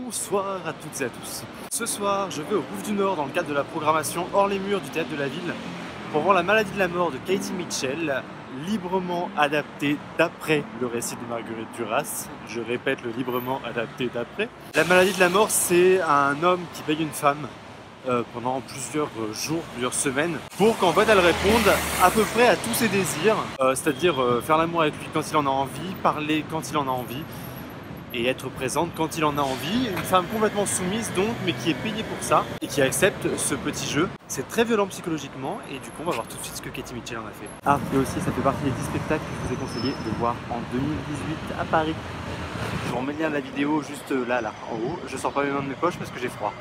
Bonsoir à toutes et à tous. Ce soir, je vais au Bouffe du Nord dans le cadre de la programmation Hors les murs du Théâtre de la Ville pour voir La maladie de la mort de Katie Mitchell, librement adapté d'après le récit de Marguerite Duras. Je répète, le librement adapté d'après. La maladie de la mort, c'est un homme qui paye une femme pendant plusieurs jours, plusieurs semaines, pour qu'en fait elle réponde à peu près à tous ses désirs, c'est-à-dire faire l'amour avec lui quand il en a envie, parler quand il en a envie, et être présente quand il en a envie. Une femme complètement soumise donc, mais qui est payée pour ça, et qui accepte ce petit jeu. C'est très violent psychologiquement, et du coup on va voir tout de suite ce que Katie Mitchell en a fait. Ah, et aussi ça fait partie des 10 spectacles que je vous ai conseillé de voir en 2018 à Paris. Je vous remets le lien de la vidéo juste là, en haut. Je sors pas mes mains de mes poches parce que j'ai froid.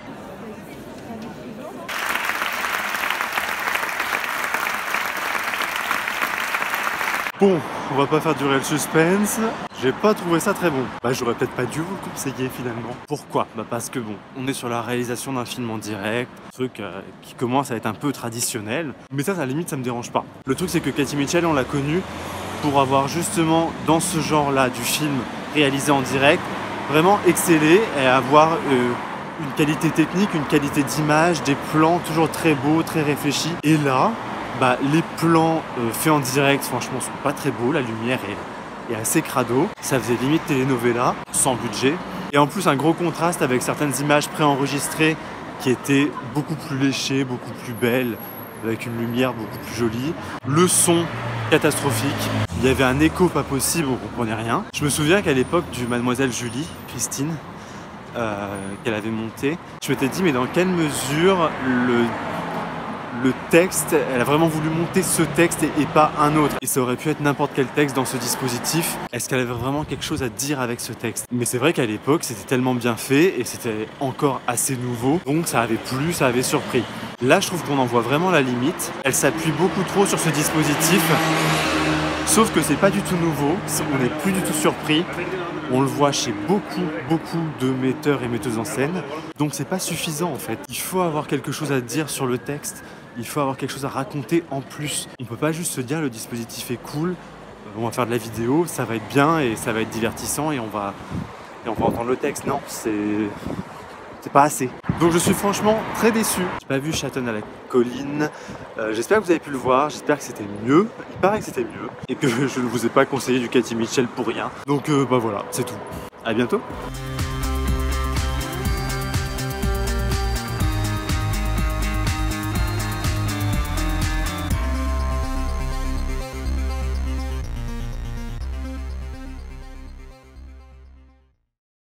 Bon, on va pas faire durer le suspense. J'ai pas trouvé ça très bon. Bah j'aurais peut-être pas dû vous le conseiller finalement. Pourquoi? Bah parce que bon, on est sur la réalisation d'un film en direct, truc qui commence à être un peu traditionnel. Mais ça, à la limite, ça me dérange pas. Le truc c'est que Katie Mitchell, on l'a connue pour avoir justement dans ce genre-là du film réalisé en direct, vraiment excellé et avoir une qualité technique, une qualité d'image, des plans toujours très beaux, très réfléchis. Et là, bah, les plans faits en direct, franchement, sont pas très beaux. La lumière est assez crado. Ça faisait limite telenovela, sans budget. Et en plus, un gros contraste avec certaines images préenregistrées qui étaient beaucoup plus léchées, beaucoup plus belles, avec une lumière beaucoup plus jolie. Le son, catastrophique. Il y avait un écho pas possible, on comprenait rien. Je me souviens qu'à l'époque du Mademoiselle Julie, Christine, qu'elle avait monté, je m'étais dit, mais dans quelle mesure le texte, elle a vraiment voulu monter ce texte et pas un autre. Et ça aurait pu être n'importe quel texte dans ce dispositif. Est-ce qu'elle avait vraiment quelque chose à dire avec ce texte? Mais c'est vrai qu'à l'époque, c'était tellement bien fait et c'était encore assez nouveau. Donc ça avait plu, ça avait surpris. Là, je trouve qu'on en voit vraiment la limite. Elle s'appuie beaucoup trop sur ce dispositif. Sauf que c'est pas du tout nouveau. On n'est plus du tout surpris. On le voit chez beaucoup de metteurs et metteuses en scène. Donc c'est pas suffisant en fait. Il faut avoir quelque chose à dire sur le texte. Il faut avoir quelque chose à raconter en plus. On peut pas juste se dire le dispositif est cool, on va faire de la vidéo, ça va être bien et ça va être divertissant et on va entendre le texte. Non, c'est pas assez. Donc je suis franchement très déçu. J'ai pas vu Châtonne à la colline. J'espère que vous avez pu le voir, j'espère que c'était mieux. Il paraît que c'était mieux et que je ne vous ai pas conseillé du Katie Mitchell pour rien. Donc bah voilà, c'est tout. À bientôt.